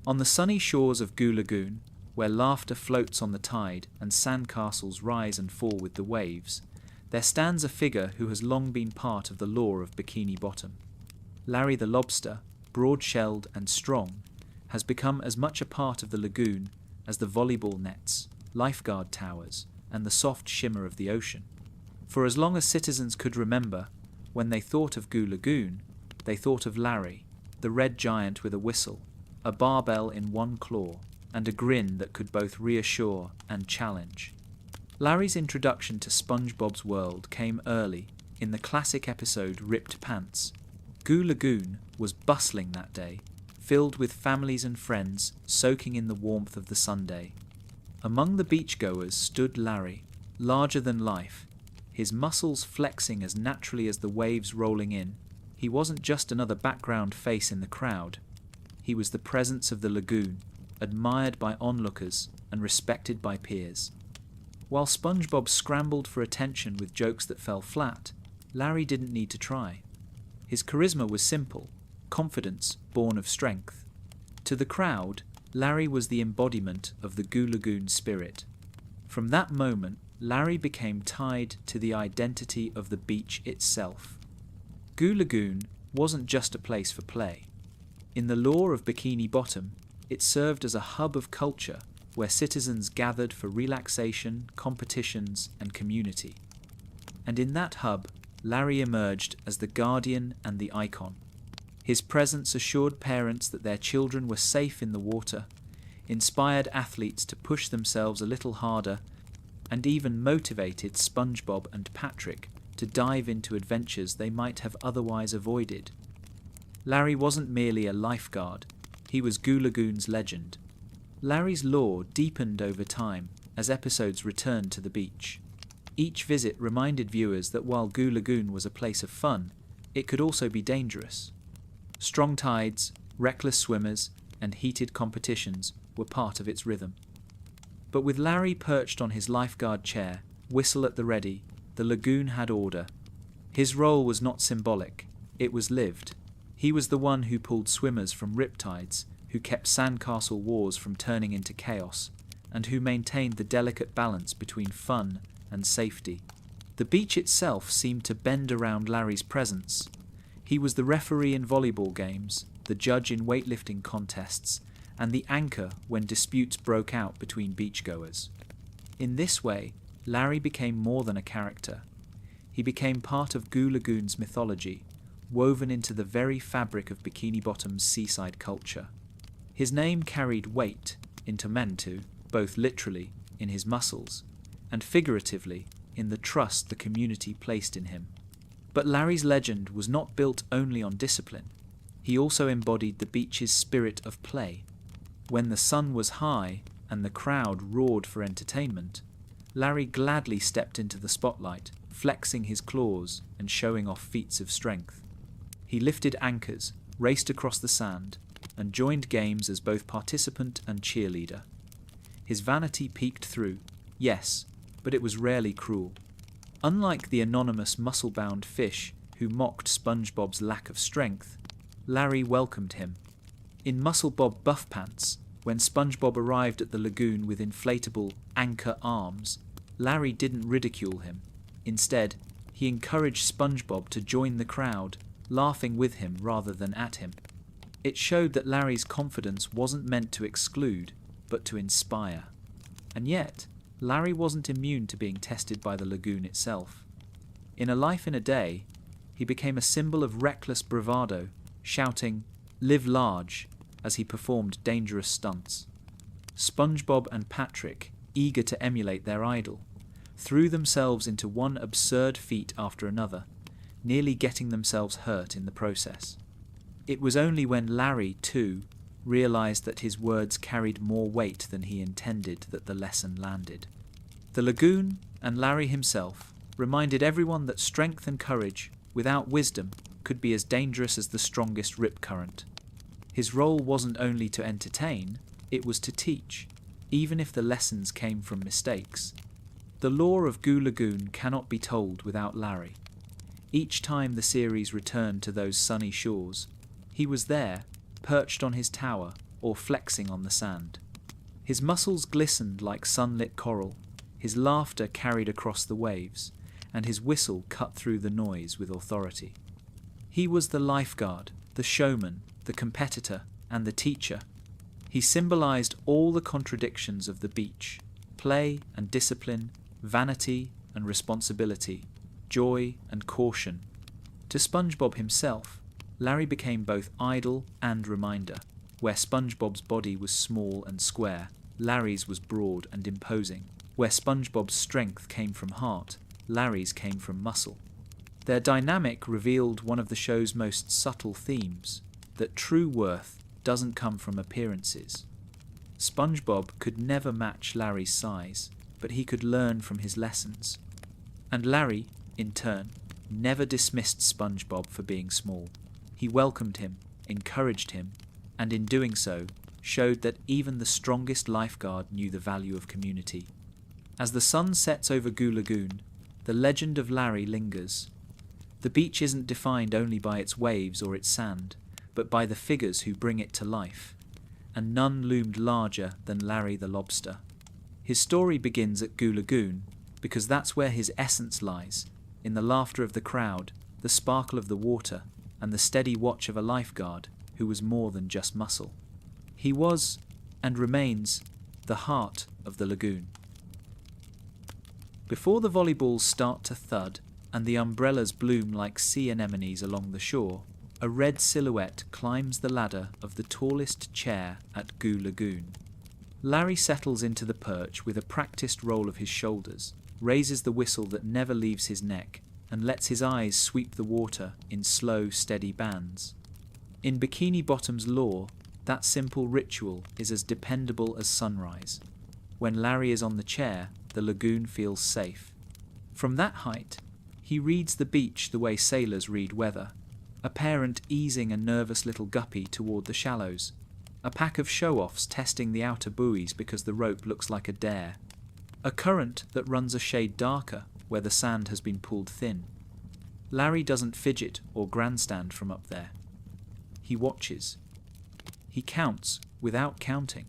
On the sunny shores of Goo Lagoon, where laughter floats on the tide and sandcastles rise and fall with the waves, there stands a figure who has long been part of the lore of Bikini Bottom. Larry the Lobster, broad-shelled and strong, has become as much a part of the lagoon as the volleyball nets, lifeguard towers, and the soft shimmer of the ocean. For as long as citizens could remember, when they thought of Goo Lagoon, they thought of Larry, the red giant with a whistle, a barbell in one claw, and a grin that could both reassure and challenge. Larry's introduction to SpongeBob's world came early, in the classic episode Ripped Pants. Goo Lagoon was bustling that day, filled with families and friends soaking in the warmth of the Sunday. Among the beachgoers stood Larry, larger than life, his muscles flexing as naturally as the waves rolling in. He wasn't just another background face in the crowd. He was the presence of the lagoon, admired by onlookers and respected by peers. While SpongeBob scrambled for attention with jokes that fell flat, Larry didn't need to try. His charisma was simple, confidence born of strength. To the crowd, Larry was the embodiment of the Goo Lagoon spirit. From that moment, Larry became tied to the identity of the beach itself. Goo Lagoon wasn't just a place for play. In the lore of Bikini Bottom, it served as a hub of culture where citizens gathered for relaxation, competitions, and community. And in that hub, Larry emerged as the guardian and the icon. His presence assured parents that their children were safe in the water, inspired athletes to push themselves a little harder, and even motivated SpongeBob and Patrick to dive into adventures they might have otherwise avoided. Larry wasn't merely a lifeguard, he was Goo Lagoon's legend. Larry's lore deepened over time as episodes returned to the beach. Each visit reminded viewers that while Goo Lagoon was a place of fun, it could also be dangerous. Strong tides, reckless swimmers, and heated competitions were part of its rhythm. But with Larry perched on his lifeguard chair, whistle at the ready, the lagoon had order. His role was not symbolic, it was lived. He was the one who pulled swimmers from riptides, who kept sandcastle wars from turning into chaos, and who maintained the delicate balance between fun and safety. The beach itself seemed to bend around Larry's presence. He was the referee in volleyball games, the judge in weightlifting contests, and the anchor when disputes broke out between beachgoers. In this way, Larry became more than a character. He became part of Goo Lagoon's mythology, woven into the very fabric of Bikini Bottom's seaside culture. His name carried weight into Mentu, both literally in his muscles, and figuratively in the trust the community placed in him. But Larry's legend was not built only on discipline. He also embodied the beach's spirit of play. When the sun was high and the crowd roared for entertainment, Larry gladly stepped into the spotlight, flexing his claws and showing off feats of strength. He lifted anchors, raced across the sand, and joined games as both participant and cheerleader. His vanity peeked through, yes, but it was rarely cruel. Unlike the anonymous muscle-bound fish who mocked SpongeBob's lack of strength, Larry welcomed him. In Muscle Bob Buff Pants, when SpongeBob arrived at the lagoon with inflatable anchor arms, Larry didn't ridicule him. Instead, he encouraged SpongeBob to join the crowd, laughing with him rather than at him. It showed that Larry's confidence wasn't meant to exclude, but to inspire. And yet, Larry wasn't immune to being tested by the lagoon itself. In A Life in a Day, he became a symbol of reckless bravado, shouting, "Live large," as he performed dangerous stunts. SpongeBob and Patrick, eager to emulate their idol, threw themselves into one absurd feat after another, nearly getting themselves hurt in the process. It was only when Larry, too, realized that his words carried more weight than he intended that the lesson landed. The lagoon, and Larry himself, reminded everyone that strength and courage, without wisdom, could be as dangerous as the strongest rip current. His role wasn't only to entertain, it was to teach, even if the lessons came from mistakes. The lore of Goo Lagoon cannot be told without Larry. Each time the series returned to those sunny shores, he was there, perched on his tower, or flexing on the sand. His muscles glistened like sunlit coral, his laughter carried across the waves, and his whistle cut through the noise with authority. He was the lifeguard, the showman, the competitor, and the teacher. He symbolized all the contradictions of the beach: play and discipline, vanity and responsibility, joy and caution. To SpongeBob himself, Larry became both idol and reminder. Where SpongeBob's body was small and square, Larry's was broad and imposing. Where SpongeBob's strength came from heart, Larry's came from muscle. Their dynamic revealed one of the show's most subtle themes, that true worth doesn't come from appearances. SpongeBob could never match Larry's size, but he could learn from his lessons. And Larry, in turn, never dismissed SpongeBob for being small. He welcomed him, encouraged him, and in doing so, showed that even the strongest lifeguard knew the value of community. As the sun sets over Goo Lagoon, the legend of Larry lingers. The beach isn't defined only by its waves or its sand, but by the figures who bring it to life, and none loomed larger than Larry the Lobster. His story begins at Goo Lagoon, because that's where his essence lies, in the laughter of the crowd, the sparkle of the water, and the steady watch of a lifeguard who was more than just muscle. He was, and remains, the heart of the lagoon. Before the volleyballs start to thud, and the umbrellas bloom like sea anemones along the shore, a red silhouette climbs the ladder of the tallest chair at Goo Lagoon. Larry settles into the perch with a practiced roll of his shoulders, raises the whistle that never leaves his neck, and lets his eyes sweep the water in slow, steady bands. In Bikini Bottom's lore, that simple ritual is as dependable as sunrise. When Larry is on the chair, the lagoon feels safe. From that height, he reads the beach the way sailors read weather, a parent easing a nervous little guppy toward the shallows, a pack of show-offs testing the outer buoys because the rope looks like a dare, a current that runs a shade darker where the sand has been pulled thin. Larry doesn't fidget or grandstand from up there. He watches. He counts without counting.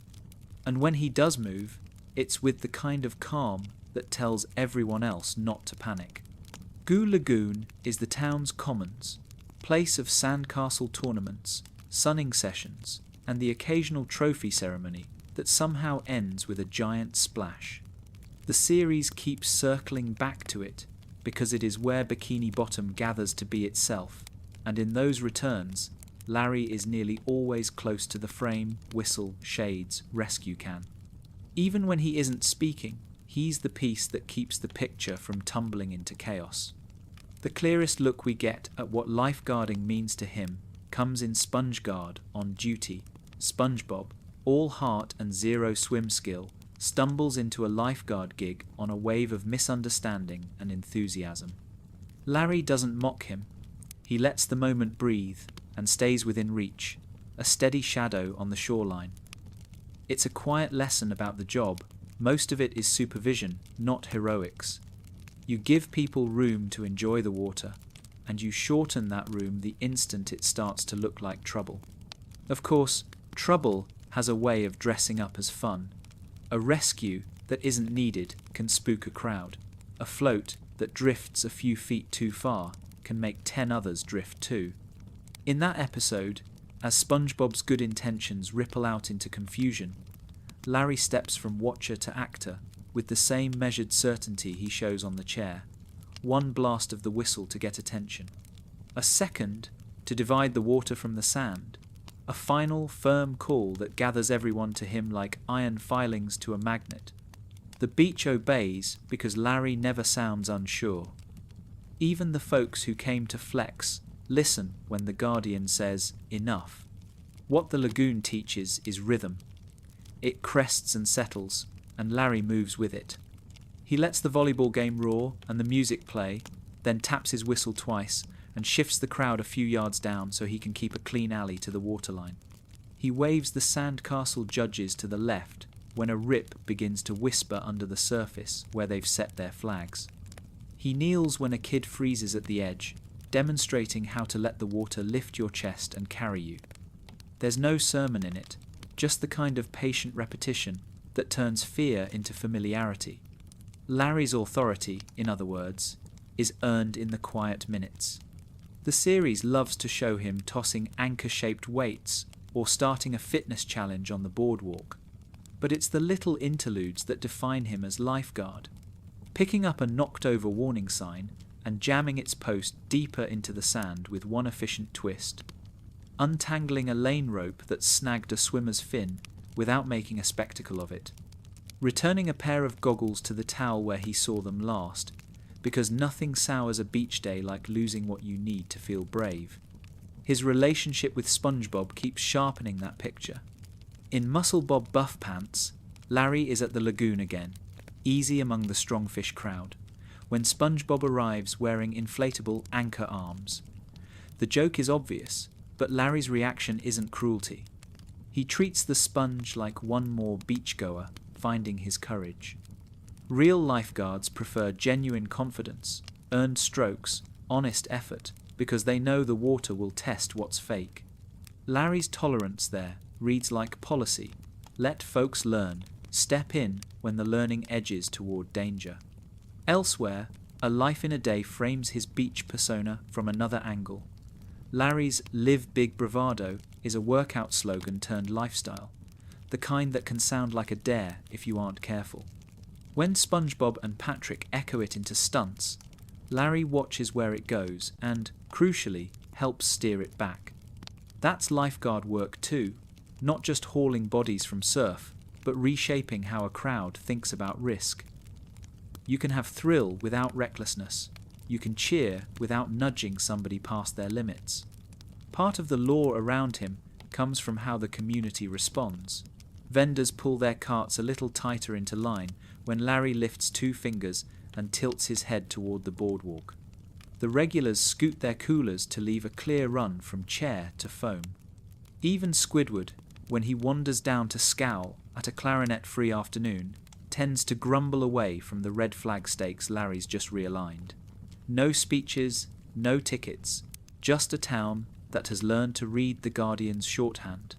And when he does move, it's with the kind of calm that tells everyone else not to panic. Goo Lagoon is the town's commons, place of sandcastle tournaments, sunning sessions, and the occasional trophy ceremony that somehow ends with a giant splash. The series keeps circling back to it because it is where Bikini Bottom gathers to be itself, and in those returns, Larry is nearly always close to the frame, whistle, shades, rescue can. Even when he isn't speaking, he's the piece that keeps the picture from tumbling into chaos. The clearest look we get at what lifeguarding means to him comes in SpongeGuard on duty. SpongeBob, all heart and zero swim skill, stumbles into a lifeguard gig on a wave of misunderstanding and enthusiasm. Larry doesn't mock him. He lets the moment breathe and stays within reach, a steady shadow on the shoreline. It's a quiet lesson about the job. Most of it is supervision, not heroics. You give people room to enjoy the water, and you shorten that room the instant it starts to look like trouble. Of course, trouble has a way of dressing up as fun. A rescue that isn't needed can spook a crowd. A float that drifts a few feet too far can make 10 others drift too. In that episode, as SpongeBob's good intentions ripple out into confusion, Larry steps from watcher to actor with the same measured certainty he shows on the chair. One blast of the whistle to get attention. A second to divide the water from the sand. A final, firm call that gathers everyone to him like iron filings to a magnet. The beach obeys because Larry never sounds unsure. Even the folks who came to flex listen when the Guardian says, "Enough." What the lagoon teaches is rhythm. It crests and settles, and Larry moves with it. He lets the volleyball game roar and the music play, then taps his whistle twice and shifts the crowd a few yards down so he can keep a clean alley to the waterline. He waves the sandcastle judges to the left when a rip begins to whisper under the surface where they've set their flags. He kneels when a kid freezes at the edge, demonstrating how to let the water lift your chest and carry you. There's no sermon in it, just the kind of patient repetition that turns fear into familiarity. Larry's authority, in other words, is earned in the quiet minutes. The series loves to show him tossing anchor-shaped weights or starting a fitness challenge on the boardwalk. But it's the little interludes that define him as lifeguard. Picking up a knocked-over warning sign and jamming its post deeper into the sand with one efficient twist. Untangling a lane rope that snagged a swimmer's fin without making a spectacle of it. Returning a pair of goggles to the towel where he saw them last, because nothing sours a beach day like losing what you need to feel brave. His relationship with SpongeBob keeps sharpening that picture. In Muscle Bob Buff Pants, Larry is at the lagoon again, easy among the strongfish crowd, when SpongeBob arrives wearing inflatable anchor arms. The joke is obvious, but Larry's reaction isn't cruelty. He treats the sponge like one more beachgoer finding his courage. Real lifeguards prefer genuine confidence, earned strokes, honest effort, because they know the water will test what's fake. Larry's tolerance there reads like policy. Let folks learn. Step in when the learning edges toward danger. Elsewhere, A Life in a Day frames his beach persona from another angle. Larry's Live Big Bravado is a workout slogan turned lifestyle, the kind that can sound like a dare if you aren't careful. When SpongeBob and Patrick echo it into stunts, Larry watches where it goes and, crucially, helps steer it back. That's lifeguard work too, not just hauling bodies from surf, but reshaping how a crowd thinks about risk. You can have thrill without recklessness. You can cheer without nudging somebody past their limits. Part of the lore around him comes from how the community responds. Vendors pull their carts a little tighter into line when Larry lifts 2 fingers and tilts his head toward the boardwalk. The regulars scoot their coolers to leave a clear run from chair to foam. Even Squidward, when he wanders down to scowl at a clarinet-free afternoon, tends to grumble away from the red flag stakes Larry's just realigned. No speeches, no tickets, just a town that has learned to read the Guardian's shorthand.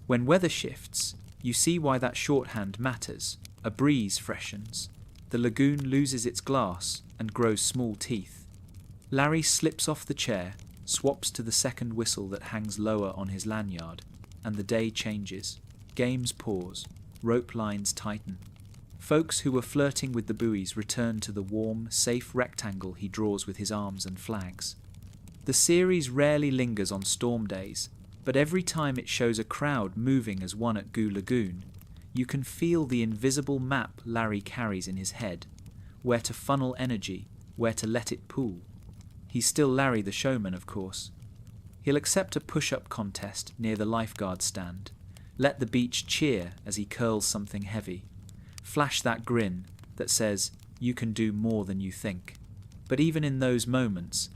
When weather shifts, you see why that shorthand matters. A breeze freshens. The lagoon loses its glass and grows small teeth. Larry slips off the chair, swaps to the second whistle that hangs lower on his lanyard, and the day changes. Games pause. Rope lines tighten. Folks who were flirting with the buoys return to the warm, safe rectangle he draws with his arms and flags. The series rarely lingers on storm days, but every time it shows a crowd moving as one at Goo Lagoon, you can feel the invisible map Larry carries in his head, where to funnel energy, where to let it pool. He's still Larry the showman, of course. He'll accept a push-up contest near the lifeguard stand, let the beach cheer as he curls something heavy, flash that grin that says, you can do more than you think. But even in those moments,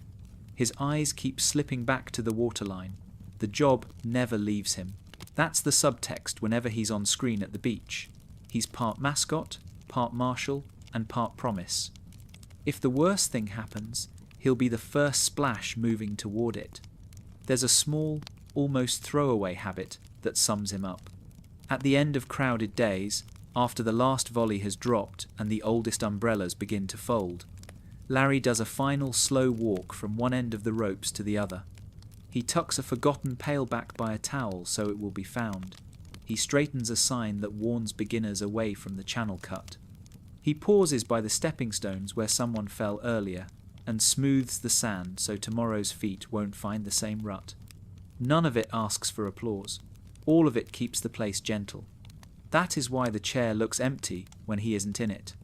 his eyes keep slipping back to the waterline. The job never leaves him. That's the subtext whenever he's on screen at the beach. He's part mascot, part marshal, and part promise. If the worst thing happens, he'll be the first splash moving toward it. There's a small, almost throwaway habit that sums him up. At the end of crowded days, after the last volley has dropped and the oldest umbrellas begin to fold, Larry does a final slow walk from one end of the ropes to the other. He tucks a forgotten pail back by a towel so it will be found. He straightens a sign that warns beginners away from the channel cut. He pauses by the stepping stones where someone fell earlier and smooths the sand so tomorrow's feet won't find the same rut. None of it asks for applause. All of it keeps the place gentle. That is why the chair looks empty when he isn't in it.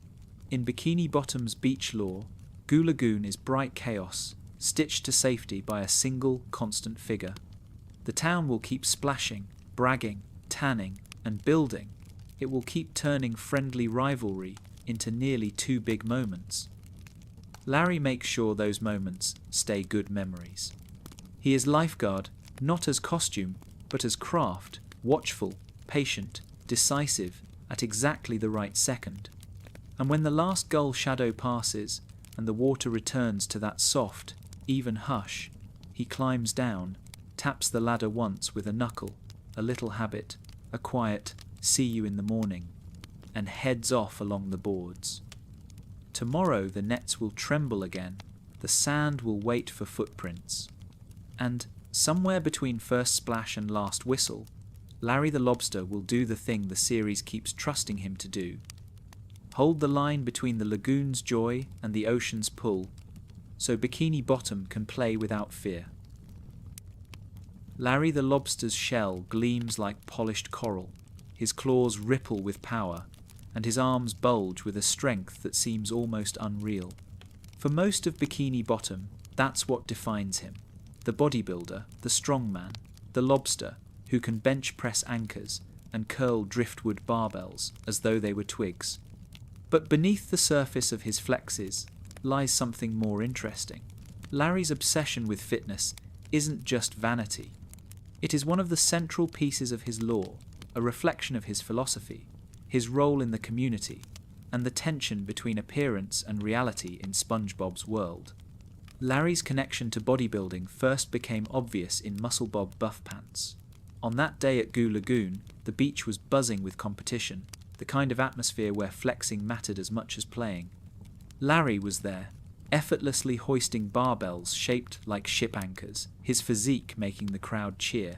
In Bikini Bottom's beach lore, Goo Lagoon is bright chaos, stitched to safety by a single, constant figure. The town will keep splashing, bragging, tanning, and building. It will keep turning friendly rivalry into nearly too big moments. Larry makes sure those moments stay good memories. He is lifeguard, not as costume, but as craft, watchful, patient, decisive, at exactly the right second. And when the last gull shadow passes, and the water returns to that soft, even hush, he climbs down, taps the ladder once with a knuckle, a little habit, a quiet "see you in the morning," and heads off along the boards. Tomorrow the nets will tremble again, the sand will wait for footprints. And somewhere between first splash and last whistle, Larry the Lobster will do the thing the series keeps trusting him to do. Hold the line between the lagoon's joy and the ocean's pull, so Bikini Bottom can play without fear. Larry the Lobster's shell gleams like polished coral, his claws ripple with power, and his arms bulge with a strength that seems almost unreal. For most of Bikini Bottom, that's what defines him. The bodybuilder, the strongman, the lobster who can bench press anchors and curl driftwood barbells as though they were twigs. But beneath the surface of his flexes lies something more interesting. Larry's obsession with fitness isn't just vanity. It is one of the central pieces of his lore, a reflection of his philosophy, his role in the community, and the tension between appearance and reality in SpongeBob's world. Larry's connection to bodybuilding first became obvious in Muscle Bob Buff Pants. On that day at Goo Lagoon, the beach was buzzing with competition, the kind of atmosphere where flexing mattered as much as playing. Larry was there, effortlessly hoisting barbells shaped like ship anchors, his physique making the crowd cheer.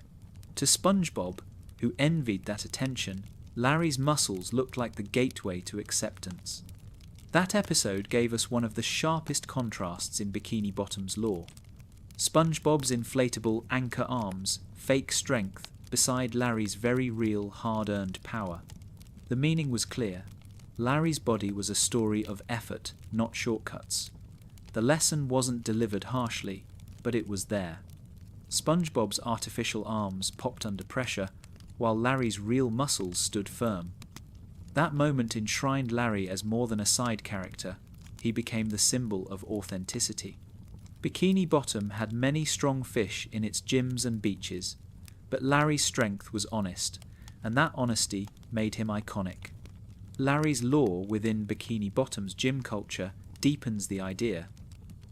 To SpongeBob, who envied that attention, Larry's muscles looked like the gateway to acceptance. That episode gave us one of the sharpest contrasts in Bikini Bottom's lore. SpongeBob's inflatable anchor arms, fake strength, beside Larry's very real, hard-earned power. The meaning was clear. Larry's body was a story of effort, not shortcuts. The lesson wasn't delivered harshly, but it was there. SpongeBob's artificial arms popped under pressure, while Larry's real muscles stood firm. That moment enshrined Larry as more than a side character. He became the symbol of authenticity. Bikini Bottom had many strong fish in its gyms and beaches, but Larry's strength was honest, and that honesty made him iconic. Larry's lore within Bikini Bottom's gym culture deepens the idea.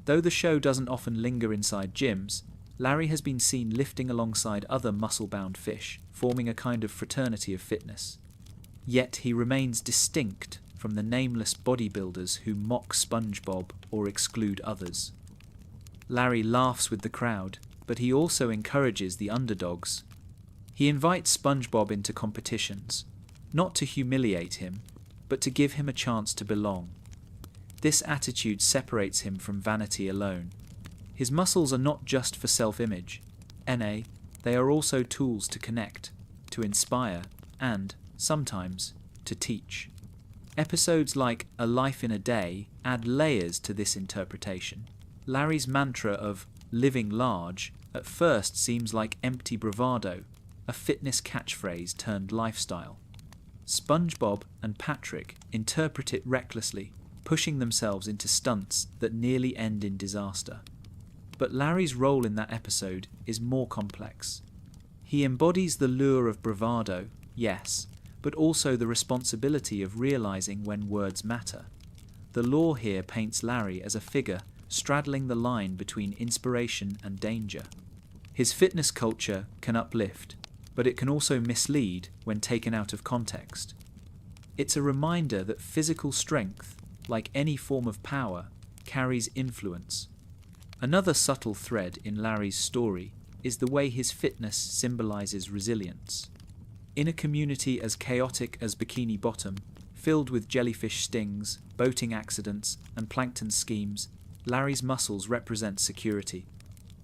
Though the show doesn't often linger inside gyms, Larry has been seen lifting alongside other muscle-bound fish, forming a kind of fraternity of fitness. Yet he remains distinct from the nameless bodybuilders who mock SpongeBob or exclude others. Larry laughs with the crowd, but he also encourages the underdogs. He invites SpongeBob into competitions, not to humiliate him, but to give him a chance to belong. This attitude separates him from vanity alone. His muscles are not just for self-image. They are also tools to connect, to inspire, and, sometimes, to teach. Episodes like A Life in a Day add layers to this interpretation. Larry's mantra of living large at first seems like empty bravado, a fitness catchphrase turned lifestyle. SpongeBob and Patrick interpret it recklessly, pushing themselves into stunts that nearly end in disaster. But Larry's role in that episode is more complex. He embodies the lure of bravado, yes, but also the responsibility of realizing when words matter. The lore here paints Larry as a figure straddling the line between inspiration and danger. His fitness culture can uplift, but it can also mislead when taken out of context. It's a reminder that physical strength, like any form of power, carries influence. Another subtle thread in Larry's story is the way his fitness symbolizes resilience. In a community as chaotic as Bikini Bottom, filled with jellyfish stings, boating accidents, and plankton schemes, Larry's muscles represent security.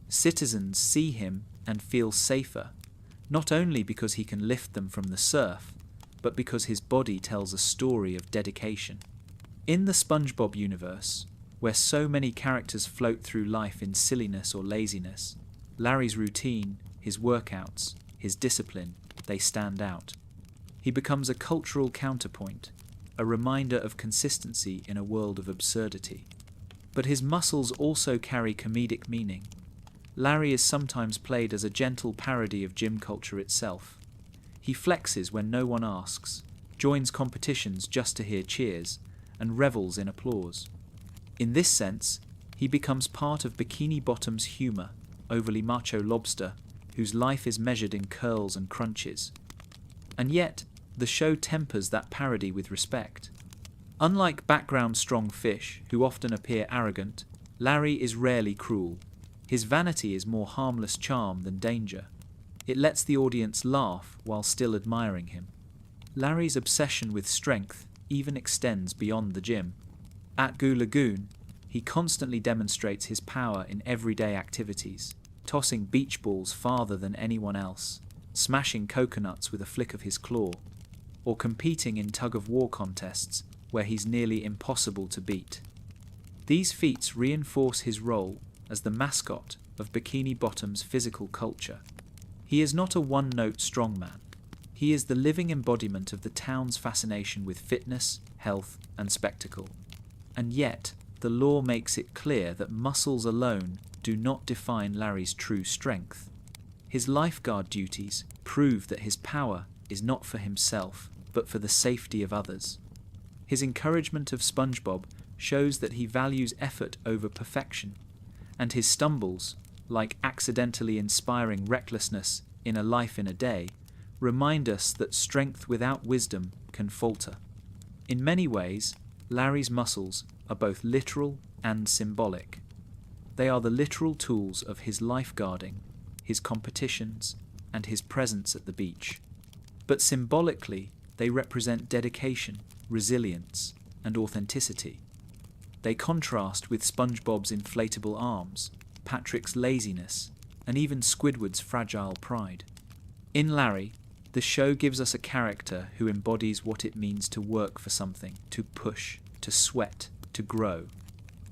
Citizens see him and feel safer, not only because he can lift them from the surf, but because his body tells a story of dedication. In the SpongeBob universe, where so many characters float through life in silliness or laziness, Larry's routine, his workouts, his discipline, they stand out. He becomes a cultural counterpoint, a reminder of consistency in a world of absurdity. But his muscles also carry comedic meaning. Larry is sometimes played as a gentle parody of gym culture itself. He flexes when no one asks, joins competitions just to hear cheers, and revels in applause. In this sense, he becomes part of Bikini Bottom's humour, overly macho lobster, whose life is measured in curls and crunches. And yet, the show tempers that parody with respect. Unlike background strong fish, who often appear arrogant, Larry is rarely cruel. His vanity is more harmless charm than danger. It lets the audience laugh while still admiring him. Larry's obsession with strength even extends beyond the gym. At Goo Lagoon, he constantly demonstrates his power in everyday activities, tossing beach balls farther than anyone else, smashing coconuts with a flick of his claw, or competing in tug-of-war contests where he's nearly impossible to beat. These feats reinforce his role as the mascot of Bikini Bottom's physical culture. He is not a one-note strongman. He is the living embodiment of the town's fascination with fitness, health, and spectacle. And yet, the law makes it clear that muscles alone do not define Larry's true strength. His lifeguard duties prove that his power is not for himself, but for the safety of others. His encouragement of SpongeBob shows that he values effort over perfection, and his stumbles, like accidentally inspiring recklessness in A Life in a Day, remind us that strength without wisdom can falter. In many ways, Larry's muscles are both literal and symbolic. They are the literal tools of his lifeguarding, his competitions, and his presence at the beach. But symbolically, they represent dedication, resilience, and authenticity. They contrast with SpongeBob's inflatable arms, Patrick's laziness, and even Squidward's fragile pride. In Larry, the show gives us a character who embodies what it means to work for something, to push, to sweat, to grow.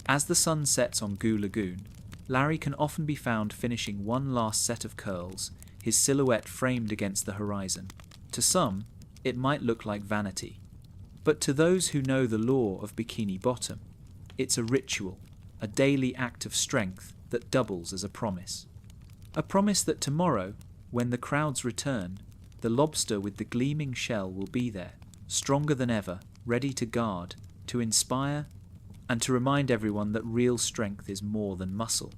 As the sun sets on Goo Lagoon, Larry can often be found finishing one last set of curls, his silhouette framed against the horizon. To some, it might look like vanity. But to those who know the lore of Bikini Bottom, it's a ritual, a daily act of strength that doubles as a promise. A promise that tomorrow, when the crowds return, the lobster with the gleaming shell will be there, stronger than ever, ready to guard, to inspire, and to remind everyone that real strength is more than muscle.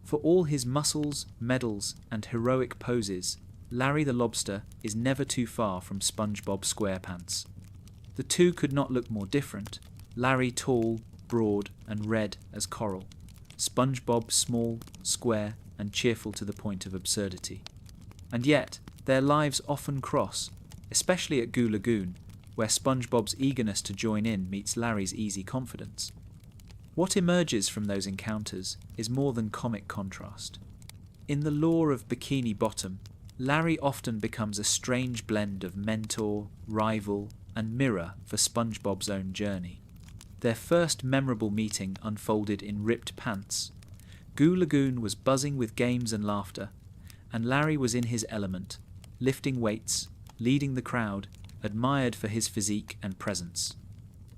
For all his muscles, medals, and heroic poses, Larry the Lobster is never too far from SpongeBob SquarePants. The two could not look more different. Larry tall, broad, and red as coral. SpongeBob small, square, and cheerful to the point of absurdity. And yet, their lives often cross, especially at Goo Lagoon, where SpongeBob's eagerness to join in meets Larry's easy confidence. What emerges from those encounters is more than comic contrast. In the lore of Bikini Bottom, Larry often becomes a strange blend of mentor, rival, and mirror for SpongeBob's own journey. Their first memorable meeting unfolded in ripped pants. Goo Lagoon was buzzing with games and laughter, and Larry was in his element, lifting weights, leading the crowd, admired for his physique and presence.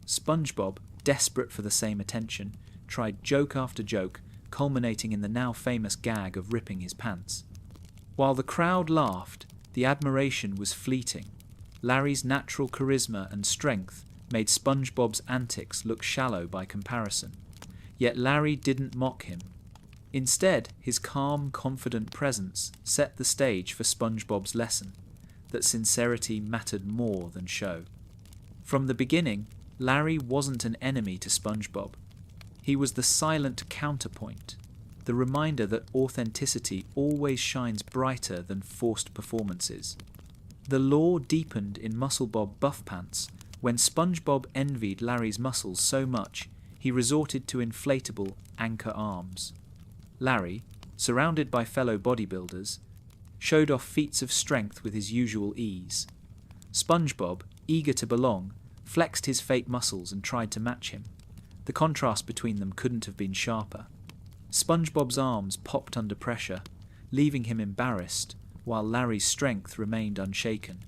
SpongeBob, desperate for the same attention, tried joke after joke, culminating in the now famous gag of ripping his pants. While the crowd laughed, the admiration was fleeting. Larry's natural charisma and strength made SpongeBob's antics look shallow by comparison. Yet Larry didn't mock him. Instead, his calm, confident presence set the stage for SpongeBob's lesson, that sincerity mattered more than show. From the beginning, Larry wasn't an enemy to SpongeBob. He was the silent counterpoint, the reminder that authenticity always shines brighter than forced performances. The lore deepened in Musclebob Buff Pants when SpongeBob envied Larry's muscles so much he resorted to inflatable anchor arms. Larry, surrounded by fellow bodybuilders, showed off feats of strength with his usual ease. SpongeBob, eager to belong, flexed his fake muscles and tried to match him. The contrast between them couldn't have been sharper. SpongeBob's arms popped under pressure, leaving him embarrassed, while Larry's strength remained unshaken.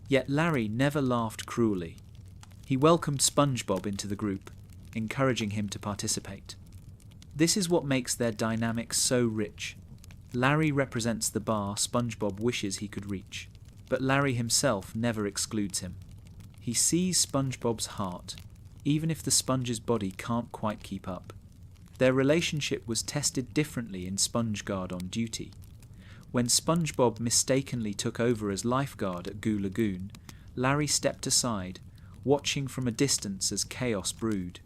Yet Larry never laughed cruelly. He welcomed SpongeBob into the group, encouraging him to participate. This is what makes their dynamic so rich. Larry represents the bar SpongeBob wishes he could reach, but Larry himself never excludes him. He sees SpongeBob's heart, even if the sponge's body can't quite keep up. Their relationship was tested differently in SpongeGuard on duty. When SpongeBob mistakenly took over as lifeguard at Goo Lagoon, Larry stepped aside, watching from a distance as chaos brewed.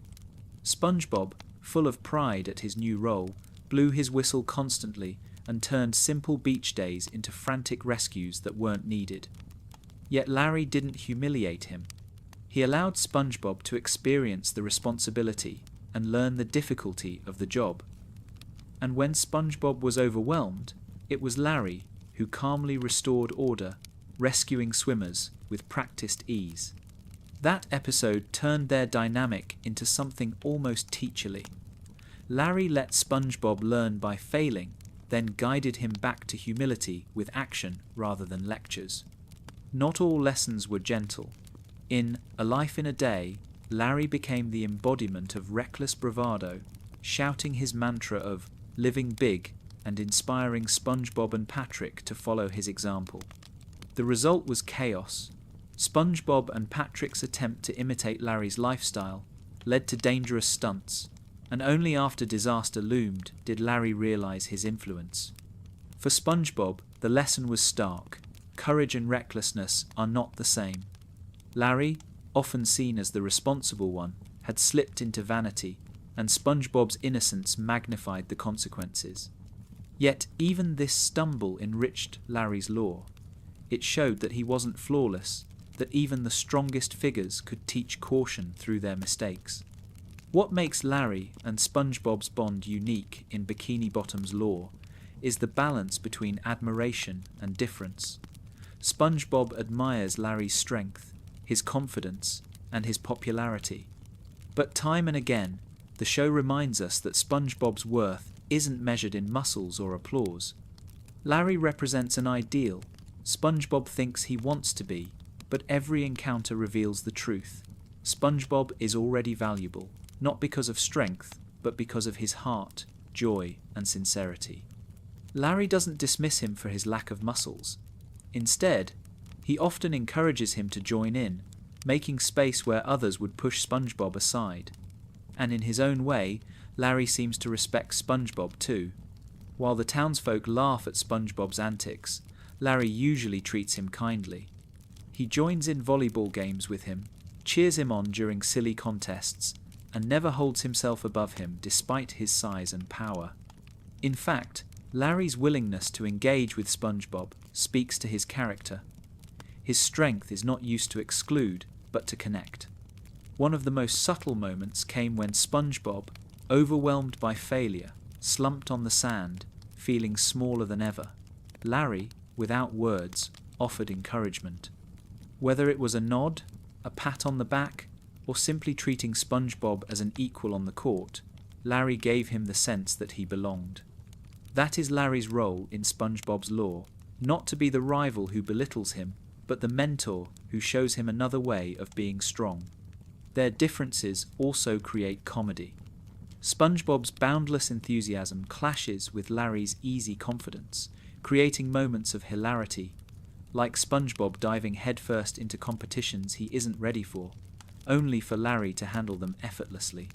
SpongeBob, full of pride at his new role, blew his whistle constantly and turned simple beach days into frantic rescues that weren't needed. Yet Larry didn't humiliate him. He allowed SpongeBob to experience the responsibility and learn the difficulty of the job. And when SpongeBob was overwhelmed, it was Larry who calmly restored order, rescuing swimmers with practiced ease. That episode turned their dynamic into something almost teacherly. Larry let SpongeBob learn by failing, then guided him back to humility with action rather than lectures. Not all lessons were gentle. In A Life in a Day, Larry became the embodiment of reckless bravado, shouting his mantra of living big and inspiring SpongeBob and Patrick to follow his example. The result was chaos. SpongeBob and Patrick's attempt to imitate Larry's lifestyle led to dangerous stunts, and only after disaster loomed did Larry realize his influence. For SpongeBob, the lesson was stark. Courage and recklessness are not the same. Larry, often seen as the responsible one, had slipped into vanity, and SpongeBob's innocence magnified the consequences. Yet even this stumble enriched Larry's lore. It showed that he wasn't flawless, that even the strongest figures could teach caution through their mistakes. What makes Larry and SpongeBob's bond unique in Bikini Bottom's lore is the balance between admiration and difference. SpongeBob admires Larry's strength, his confidence, and his popularity. But time and again, the show reminds us that SpongeBob's worth isn't measured in muscles or applause. Larry represents an ideal. SpongeBob thinks he wants to be, but every encounter reveals the truth. SpongeBob is already valuable, not because of strength, but because of his heart, joy, and sincerity. Larry doesn't dismiss him for his lack of muscles. Instead, he often encourages him to join in, making space where others would push SpongeBob aside. And in his own way, Larry seems to respect SpongeBob too. While the townsfolk laugh at SpongeBob's antics, Larry usually treats him kindly. He joins in volleyball games with him, cheers him on during silly contests, and never holds himself above him despite his size and power. In fact, Larry's willingness to engage with SpongeBob speaks to his character. His strength is not used to exclude, but to connect. One of the most subtle moments came when SpongeBob, overwhelmed by failure, slumped on the sand, feeling smaller than ever. Larry, without words, offered encouragement. Whether it was a nod, a pat on the back, or simply treating SpongeBob as an equal on the court, Larry gave him the sense that he belonged. That is Larry's role in SpongeBob's lore, not to be the rival who belittles him, but the mentor who shows him another way of being strong. Their differences also create comedy. SpongeBob's boundless enthusiasm clashes with Larry's easy confidence, creating moments of hilarity, like SpongeBob diving headfirst into competitions he isn't ready for, only for Larry to handle them effortlessly.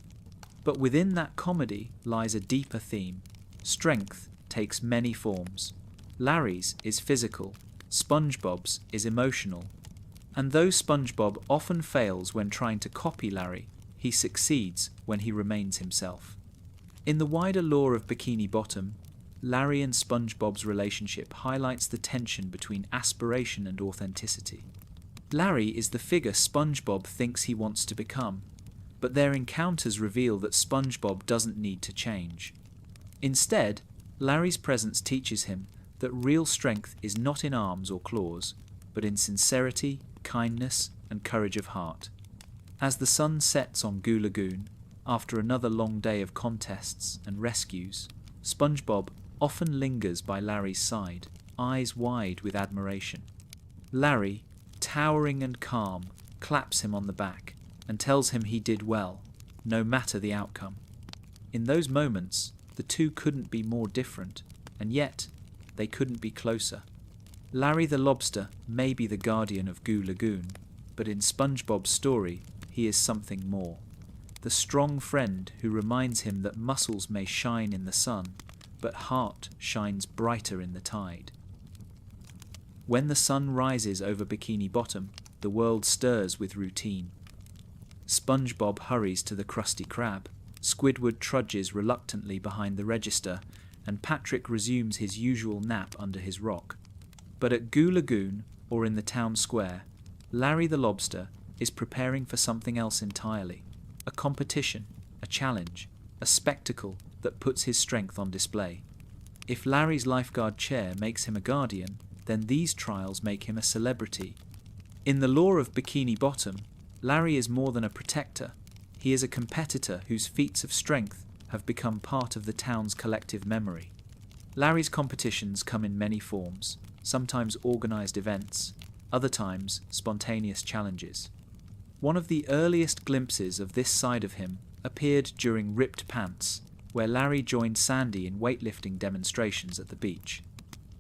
But within that comedy lies a deeper theme. Strength takes many forms. Larry's is physical, SpongeBob's is emotional. And though SpongeBob often fails when trying to copy Larry, he succeeds when he remains himself. In the wider lore of Bikini Bottom, Larry and SpongeBob's relationship highlights the tension between aspiration and authenticity. Larry is the figure SpongeBob thinks he wants to become, but their encounters reveal that SpongeBob doesn't need to change. Instead, Larry's presence teaches him that real strength is not in arms or claws, but in sincerity, kindness, and courage of heart. As the sun sets on Goo Lagoon, after another long day of contests and rescues, SpongeBob often lingers by Larry's side, eyes wide with admiration. Larry, towering and calm, claps him on the back and tells him he did well, no matter the outcome. In those moments, the two couldn't be more different, and yet they couldn't be closer. Larry the Lobster may be the guardian of Goo Lagoon, but in SpongeBob's story, he is something more. The strong friend who reminds him that muscles may shine in the sun, but heart shines brighter in the tide. When the sun rises over Bikini Bottom, the world stirs with routine. SpongeBob hurries to the Krusty Krab, Squidward trudges reluctantly behind the register, and Patrick resumes his usual nap under his rock. But at Goo Lagoon, or in the town square, Larry the Lobster is preparing for something else entirely. A competition, a challenge, a spectacle that puts his strength on display. If Larry's lifeguard chair makes him a guardian, then these trials make him a celebrity. In the lore of Bikini Bottom, Larry is more than a protector. He is a competitor whose feats of strength have become part of the town's collective memory. Larry's competitions come in many forms, sometimes organized events, other times spontaneous challenges. One of the earliest glimpses of this side of him appeared during Ripped Pants, where Larry joined Sandy in weightlifting demonstrations at the beach.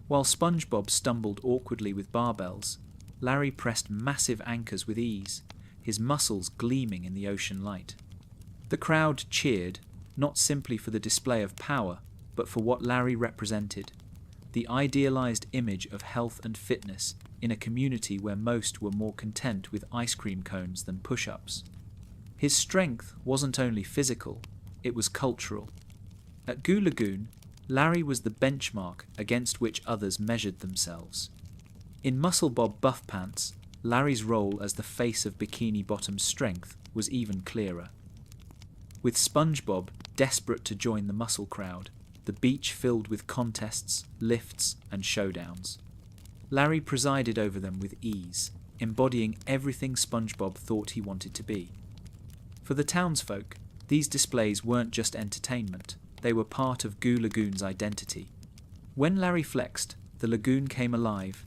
While SpongeBob stumbled awkwardly with barbells, Larry pressed massive anchors with ease, his muscles gleaming in the ocean light. The crowd cheered, not simply for the display of power, but for what Larry represented, the idealized image of health and fitness in a community where most were more content with ice cream cones than push-ups. His strength wasn't only physical, it was cultural. At Goo Lagoon, Larry was the benchmark against which others measured themselves. In Muscle Bob Buff Pants, Larry's role as the face of Bikini Bottom's strength was even clearer. With SpongeBob desperate to join the muscle crowd, the beach filled with contests, lifts, and showdowns. Larry presided over them with ease, embodying everything SpongeBob thought he wanted to be. For the townsfolk, these displays weren't just entertainment, they were part of Goo Lagoon's identity. When Larry flexed, the lagoon came alive,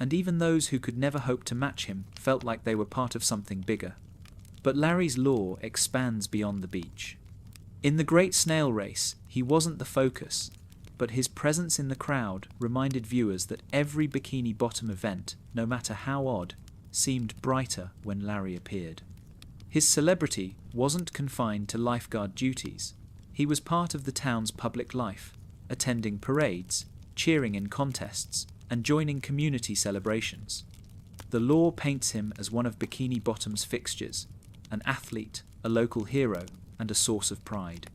and even those who could never hope to match him felt like they were part of something bigger. But Larry's lore expands beyond the beach. In the Great Snail Race, he wasn't the focus, but his presence in the crowd reminded viewers that every Bikini Bottom event, no matter how odd, seemed brighter when Larry appeared. His celebrity wasn't confined to lifeguard duties. He was part of the town's public life, attending parades, cheering in contests, and joining community celebrations. The lore paints him as one of Bikini Bottom's fixtures, an athlete, a local hero, and a source of pride.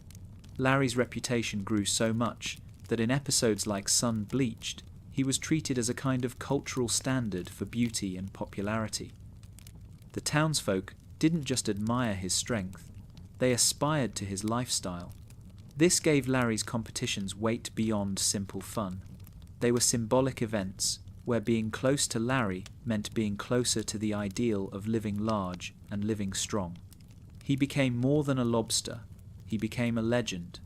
Larry's reputation grew so much that in episodes like Sun Bleached, he was treated as a kind of cultural standard for beauty and popularity. The townsfolk didn't just admire his strength, they aspired to his lifestyle. This gave Larry's competitions weight beyond simple fun. They were symbolic events where being close to Larry meant being closer to the ideal of living large and living strong. He became more than a lobster, he became a legend.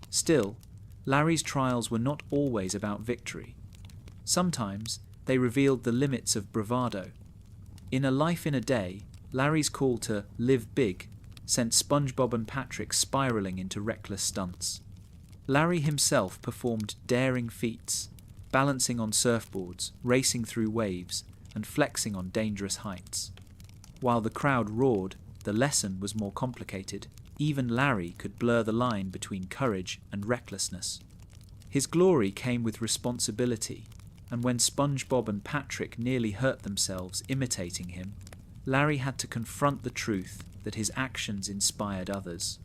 Still, Larry's trials were not always about victory. Sometimes they revealed the limits of bravado. In A Life in a Day, Larry's call to live big sent SpongeBob and Patrick spiraling into reckless stunts. Larry himself performed daring feats, balancing on surfboards, racing through waves, and flexing on dangerous heights. While the crowd roared, the lesson was more complicated. Even Larry could blur the line between courage and recklessness. His glory came with responsibility, and when SpongeBob and Patrick nearly hurt themselves imitating him, Larry had to confront the truth that his actions inspired others.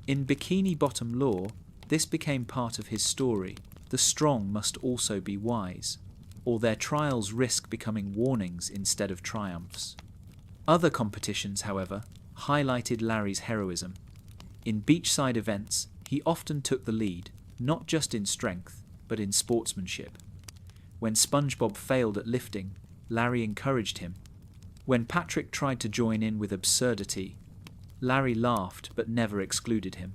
In Bikini Bottom lore, this became part of his story. The strong must also be wise, or their trials risk becoming warnings instead of triumphs. Other competitions, however, highlighted Larry's heroism. In beachside events, he often took the lead, not just in strength, but in sportsmanship. When SpongeBob failed at lifting, Larry encouraged him. When Patrick tried to join in with absurdity, Larry laughed but never excluded him.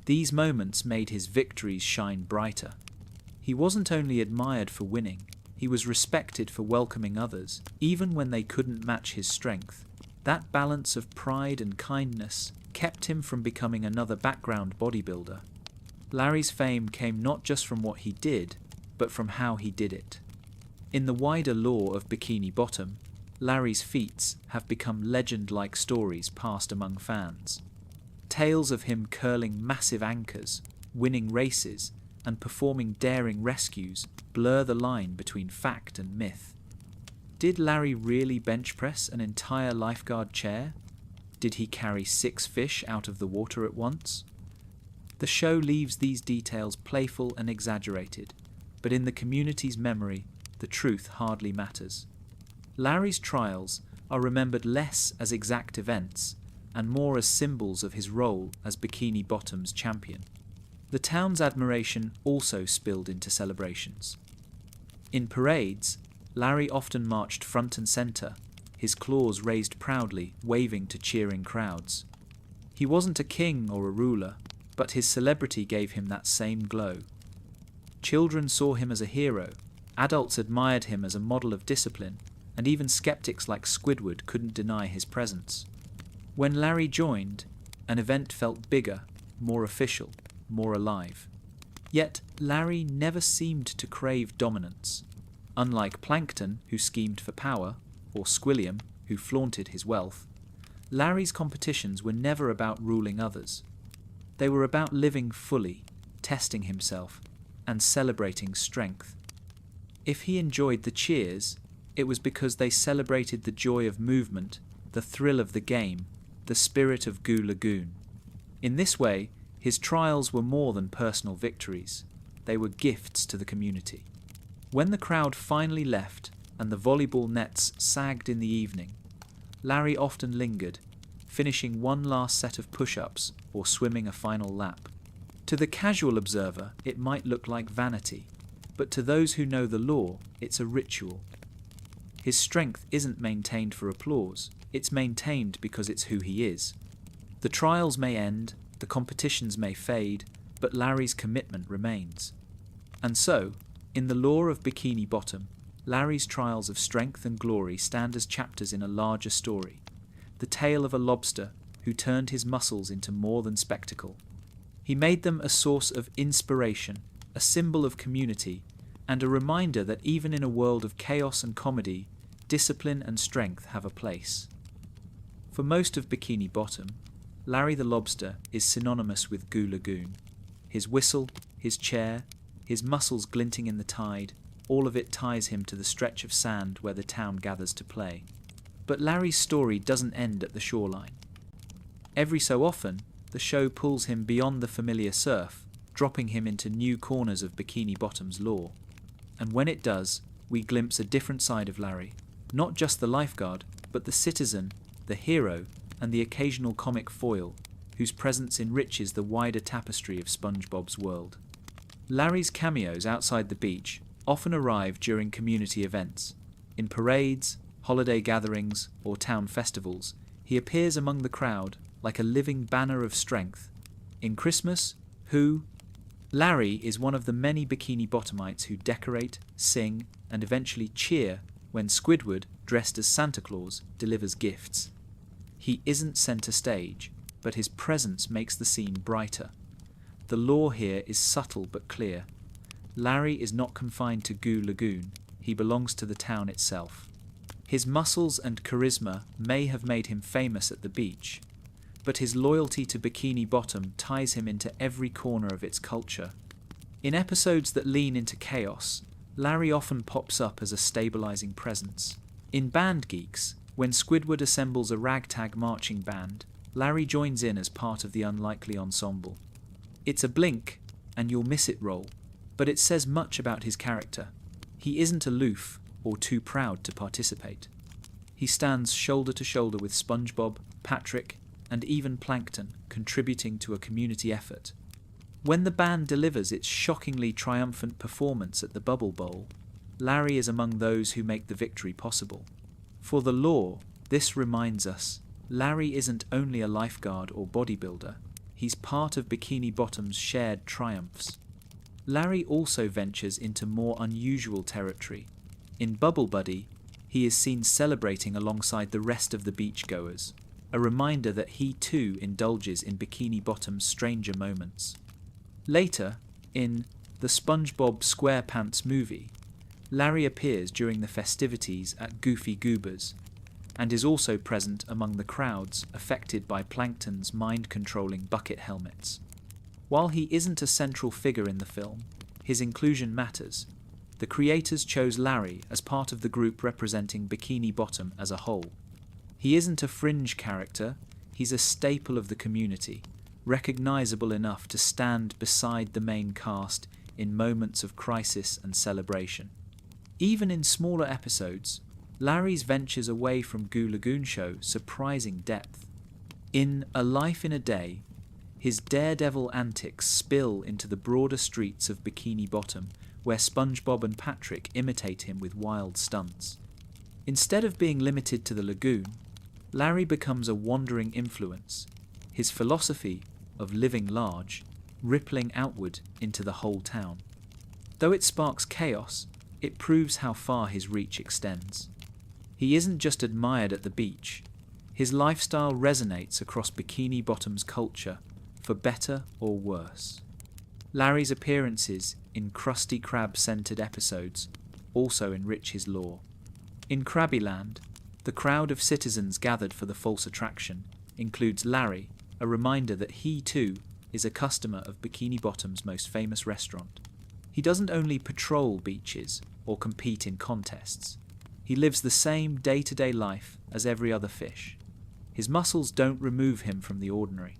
These moments made his victories shine brighter. He wasn't only admired for winning, he was respected for welcoming others, even when they couldn't match his strength. That balance of pride and kindness kept him from becoming another background bodybuilder. Larry's fame came not just from what he did, but from how he did it. In the wider lore of Bikini Bottom, Larry's feats have become legend-like stories passed among fans. Tales of him curling massive anchors, winning races, and performing daring rescues blur the line between fact and myth. Did Larry really bench press an entire lifeguard chair? Did he carry 6 fish out of the water at once? The show leaves these details playful and exaggerated, but in the community's memory, the truth hardly matters. Larry's trials are remembered less as exact events and more as symbols of his role as Bikini Bottom's champion. The town's admiration also spilled into celebrations. In parades, Larry often marched front and center, his claws raised proudly, waving to cheering crowds. He wasn't a king or a ruler, but his celebrity gave him that same glow. Children saw him as a hero, adults admired him as a model of discipline, and even skeptics like Squidward couldn't deny his presence. When Larry joined, an event felt bigger, more official, more alive. Yet Larry never seemed to crave dominance. Unlike Plankton, who schemed for power, or Squilliam, who flaunted his wealth, Larry's competitions were never about ruling others. They were about living fully, testing himself, and celebrating strength. If he enjoyed the cheers, it was because they celebrated the joy of movement, the thrill of the game, the spirit of Goo Lagoon. In this way, his trials were more than personal victories. They were gifts to the community. When the crowd finally left and the volleyball nets sagged in the evening, Larry often lingered, finishing one last set of push-ups or swimming a final lap. To the casual observer, it might look like vanity, but to those who know the law, it's a ritual. His strength isn't maintained for applause, it's maintained because it's who he is. The trials may end, the competitions may fade, but Larry's commitment remains. And so, in the lore of Bikini Bottom, Larry's trials of strength and glory stand as chapters in a larger story, the tale of a lobster who turned his muscles into more than spectacle. He made them a source of inspiration, a symbol of community, and a reminder that even in a world of chaos and comedy, discipline and strength have a place. For most of Bikini Bottom, Larry the Lobster is synonymous with Goo Lagoon. His whistle, his chair, his muscles glinting in the tide, all of it ties him to the stretch of sand where the town gathers to play. But Larry's story doesn't end at the shoreline. Every so often, the show pulls him beyond the familiar surf, dropping him into new corners of Bikini Bottom's lore. And when it does, we glimpse a different side of Larry, not just the lifeguard, but the citizen, the hero, and the occasional comic foil, whose presence enriches the wider tapestry of SpongeBob's world. Larry's cameos outside the beach often arrive during community events. In parades, holiday gatherings, or town festivals, he appears among the crowd like a living banner of strength. In Christmas, Larry is one of the many Bikini Bottomites who decorate, sing, and eventually cheer when Squidward, dressed as Santa Claus, delivers gifts. He isn't centre stage, but his presence makes the scene brighter. The lore here is subtle but clear. Larry is not confined to Goo Lagoon, he belongs to the town itself. His muscles and charisma may have made him famous at the beach, but his loyalty to Bikini Bottom ties him into every corner of its culture. In episodes that lean into chaos, Larry often pops up as a stabilizing presence. In Band Geeks, when Squidward assembles a ragtag marching band, Larry joins in as part of the unlikely ensemble. It's a blink, and you'll miss it role, but it says much about his character. He isn't aloof or too proud to participate. He stands shoulder to shoulder with SpongeBob, Patrick, and even Plankton, contributing to a community effort. When the band delivers its shockingly triumphant performance at the Bubble Bowl, Larry is among those who make the victory possible. For the lore, this reminds us, Larry isn't only a lifeguard or bodybuilder, he's part of Bikini Bottom's shared triumphs. Larry also ventures into more unusual territory. In Bubble Buddy, he is seen celebrating alongside the rest of the beachgoers, a reminder that he too indulges in Bikini Bottom's stranger moments. Later, in the SpongeBob SquarePants movie, Larry appears during the festivities at Goofy Goober's, and is also present among the crowds affected by Plankton's mind-controlling bucket helmets. While he isn't a central figure in the film, His inclusion matters. The creators chose Larry as part of the group representing Bikini Bottom as a whole. He isn't a fringe character, he's a staple of the community, recognizable enough to stand beside the main cast in moments of crisis and celebration. Even in smaller episodes, Larry's ventures away from Goo Lagoon show surprising depth. In A Life in a Day, his daredevil antics spill into the broader streets of Bikini Bottom, where SpongeBob and Patrick imitate him with wild stunts. Instead of being limited to the lagoon, Larry becomes a wandering influence, his philosophy of living large rippling outward into the whole town. Though it sparks chaos, it proves how far his reach extends. He isn't just admired at the beach, his lifestyle resonates across Bikini Bottom's culture, for better or worse. Larry's appearances in Krusty Krab-centered episodes also enrich his lore. In Krabbyland, the crowd of citizens gathered for the false attraction includes Larry, a reminder that he too is a customer of Bikini Bottom's most famous restaurant. He doesn't only patrol beaches or compete in contests. He lives the same day-to-day life as every other fish. His muscles don't remove him from the ordinary.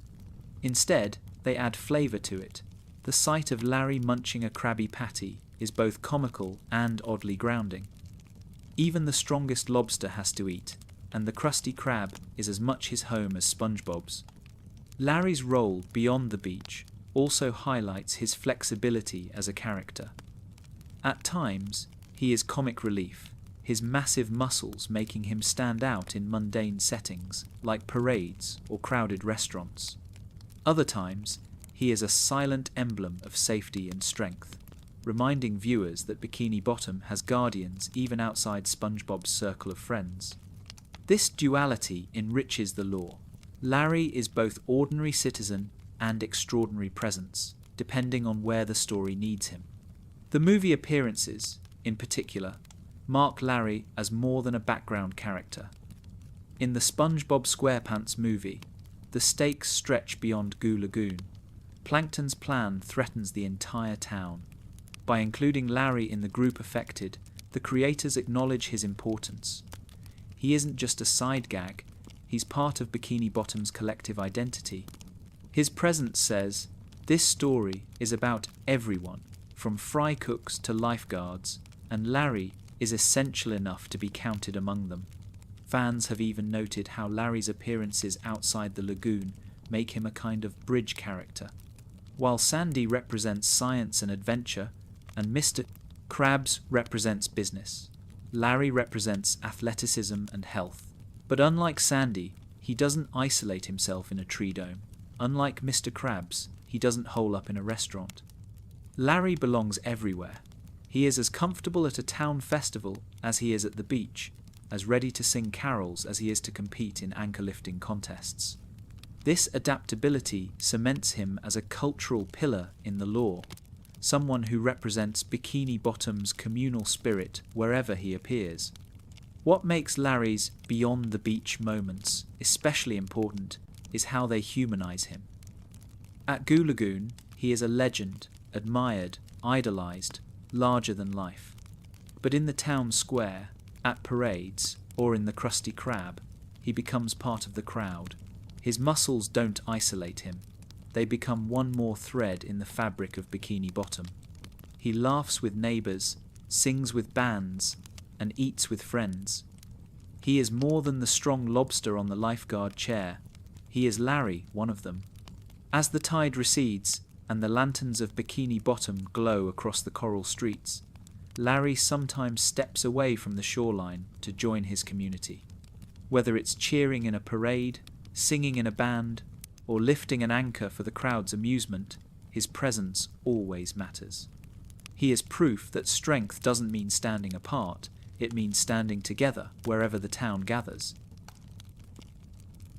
Instead, they add flavour to it. The sight of Larry munching a Krabby Patty is both comical and oddly grounding. Even the strongest lobster has to eat, and the Krusty Krab is as much his home as SpongeBob's. Larry's role beyond the beach also highlights his flexibility as a character. At times, he is comic relief, his massive muscles making him stand out in mundane settings like parades or crowded restaurants. Other times, he is a silent emblem of safety and strength, reminding viewers that Bikini Bottom has guardians even outside SpongeBob's circle of friends. This duality enriches the lore. Larry is both ordinary citizen and extraordinary presence, depending on where the story needs him. The movie appearances, in particular, mark Larry as more than a background character. In the SpongeBob SquarePants movie, the stakes stretch beyond Goo Lagoon. Plankton's plan threatens the entire town. By including Larry in the group affected, the creators acknowledge his importance. He isn't just a side gag, he's part of Bikini Bottom's collective identity. His presence says, this story is about everyone, from fry cooks to lifeguards, and Larry is essential enough to be counted among them. Fans have even noted how Larry's appearances outside the lagoon make him a kind of bridge character. While Sandy represents science and adventure, and Mr. Krabs represents business, Larry represents athleticism and health. But unlike Sandy, he doesn't isolate himself in a tree dome. Unlike Mr. Krabs, he doesn't hole up in a restaurant. Larry belongs everywhere. He is as comfortable at a town festival as he is at the beach, as ready to sing carols as he is to compete in anchor-lifting contests. This adaptability cements him as a cultural pillar in the lore, someone who represents Bikini Bottom's communal spirit wherever he appears. What makes Larry's beyond the beach moments especially important is how they humanize him. At Goo Lagoon, he is a legend, admired, idolized, larger than life. But in the town square, at parades, or in the Krusty Krab, he becomes part of the crowd. His muscles don't isolate him. They become one more thread in the fabric of Bikini Bottom. He laughs with neighbors, sings with bands, and eats with friends. He is more than the strong lobster on the lifeguard chair. He is Larry, one of them. As the tide recedes and the lanterns of Bikini Bottom glow across the coral streets, Larry sometimes steps away from the shoreline to join his community. Whether it's cheering in a parade, singing in a band, or lifting an anchor for the crowd's amusement, his presence always matters. He is proof that strength doesn't mean standing apart, it means standing together wherever the town gathers.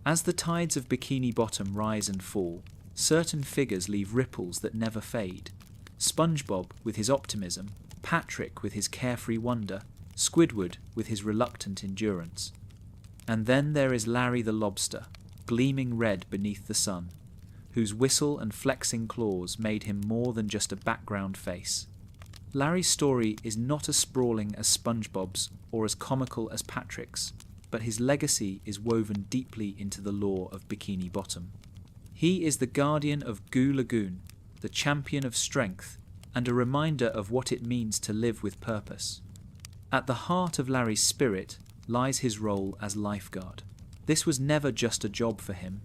As the tides of Bikini Bottom rise and fall, certain figures leave ripples that never fade. SpongeBob with his optimism, Patrick with his carefree wonder, Squidward with his reluctant endurance. And then there is Larry the Lobster, gleaming red beneath the sun, whose whistle and flexing claws made him more than just a background face. Larry's story is not as sprawling as SpongeBob's or as comical as Patrick's, but his legacy is woven deeply into the lore of Bikini Bottom. He is the guardian of Goo Lagoon, the champion of strength, and a reminder of what it means to live with purpose. At the heart of Larry's spirit lies his role as lifeguard. This was never just a job for him.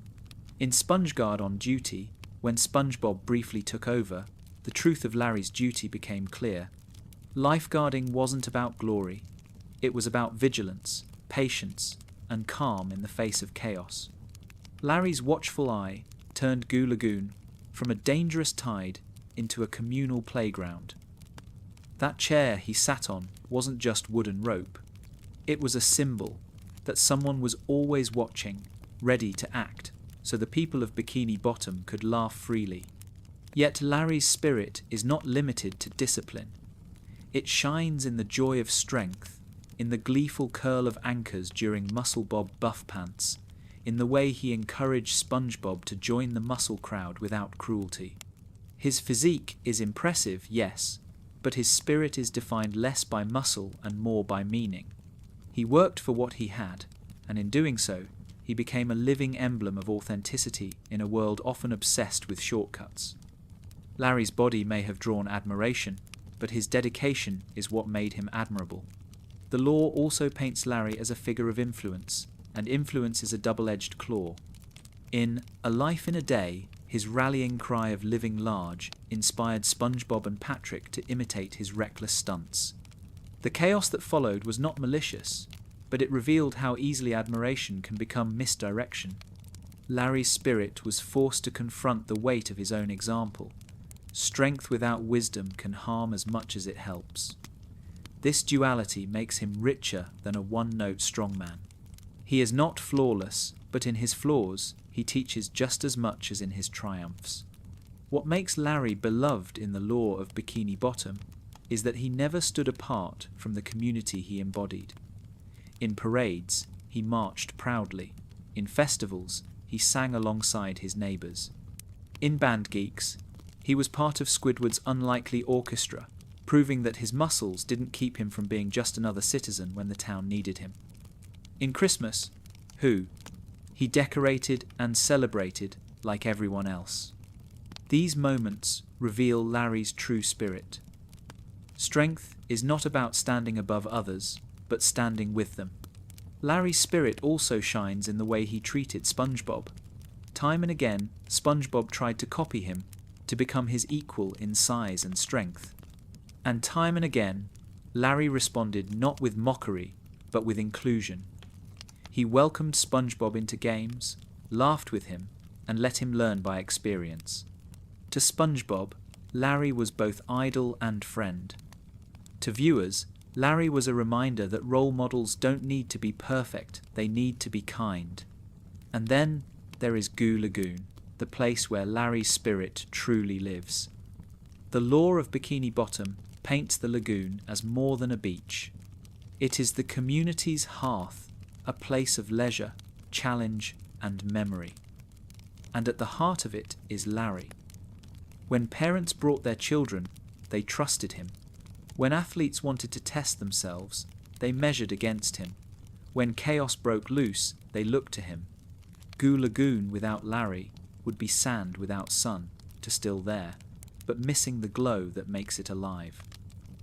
In SpongeGuard on Duty, when SpongeBob briefly took over, the truth of Larry's duty became clear. Lifeguarding wasn't about glory. It was about vigilance, patience, and calm in the face of chaos. Larry's watchful eye turned Goo Lagoon from a dangerous tide into a communal playground. That chair he sat on wasn't just wood and rope. It was a symbol that someone was always watching, ready to act, so the people of Bikini Bottom could laugh freely. Yet Larry's spirit is not limited to discipline. It shines in the joy of strength, in the gleeful curl of anchors during Muscle Bob buff pants, in the way he encouraged SpongeBob to join the muscle crowd without cruelty. His physique is impressive, yes, but his spirit is defined less by muscle and more by meaning. He worked for what he had, and in doing so, he became a living emblem of authenticity in a world often obsessed with shortcuts. Larry's body may have drawn admiration, but his dedication is what made him admirable. The lore also paints Larry as a figure of influence, and influence is a double-edged claw. In A Life in a Day, his rallying cry of living large inspired SpongeBob and Patrick to imitate his reckless stunts. The chaos that followed was not malicious, but it revealed how easily admiration can become misdirection. Larry's spirit was forced to confront the weight of his own example. Strength without wisdom can harm as much as it helps. This duality makes him richer than a one-note strongman. He is not flawless, but in his flaws, he teaches just as much as in his triumphs. What makes Larry beloved in the lore of Bikini Bottom is that he never stood apart from the community he embodied. In parades, he marched proudly. In festivals, he sang alongside his neighbours. In Band Geeks, he was part of Squidward's unlikely orchestra, proving that his muscles didn't keep him from being just another citizen when the town needed him. In Christmas, he decorated and celebrated like everyone else. These moments reveal Larry's true spirit. Strength is not about standing above others, but standing with them. Larry's spirit also shines in the way he treated SpongeBob. Time and again, SpongeBob tried to copy him, to become his equal in size and strength. And time and again, Larry responded not with mockery, but with inclusion. He welcomed SpongeBob into games, laughed with him, and let him learn by experience. To SpongeBob, Larry was both idol and friend. To viewers, Larry was a reminder that role models don't need to be perfect, they need to be kind. And then there is Goo Lagoon, the place where Larry's spirit truly lives. The lore of Bikini Bottom paints the lagoon as more than a beach. It is the community's hearth, a place of leisure, challenge, and memory. And at the heart of it is Larry. When parents brought their children, they trusted him. When athletes wanted to test themselves, they measured against him. When chaos broke loose, they looked to him. Goo Lagoon without Larry would be sand without sun, to still there, but missing the glow that makes it alive.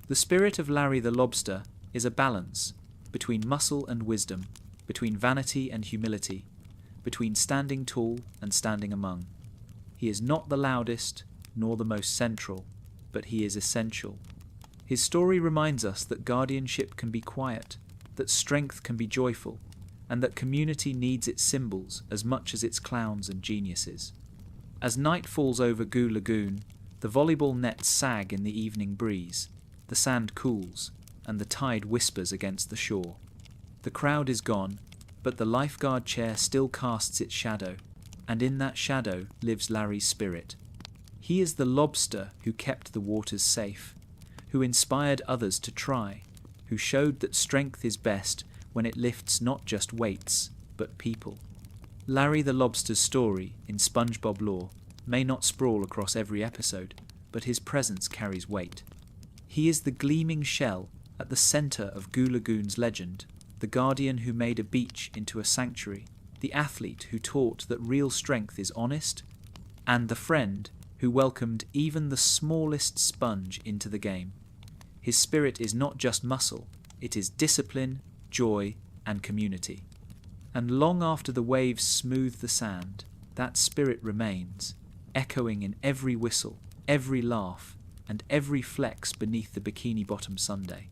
The spirit of Larry the Lobster is a balance between muscle and wisdom, between vanity and humility, between standing tall and standing among. He is not the loudest, nor the most central, but he is essential. His story reminds us that guardianship can be quiet, that strength can be joyful, and that community needs its symbols as much as its clowns and geniuses. As night falls over Goo Lagoon, the volleyball nets sag in the evening breeze, the sand cools, and the tide whispers against the shore. The crowd is gone, but the lifeguard chair still casts its shadow, and in that shadow lives Larry's spirit. He is the lobster who kept the waters safe, who inspired others to try, who showed that strength is best when it lifts not just weights, but people. Larry the Lobster's story in SpongeBob lore may not sprawl across every episode, but his presence carries weight. He is the gleaming shell at the center of Goo Lagoon's legend, the guardian who made a beach into a sanctuary, the athlete who taught that real strength is honest, and the friend who welcomed even the smallest sponge into the game. His spirit is not just muscle, it is discipline, joy, and community. And long after the waves smooth the sand, that spirit remains, echoing in every whistle, every laugh, and every flex beneath the Bikini Bottom Sunday.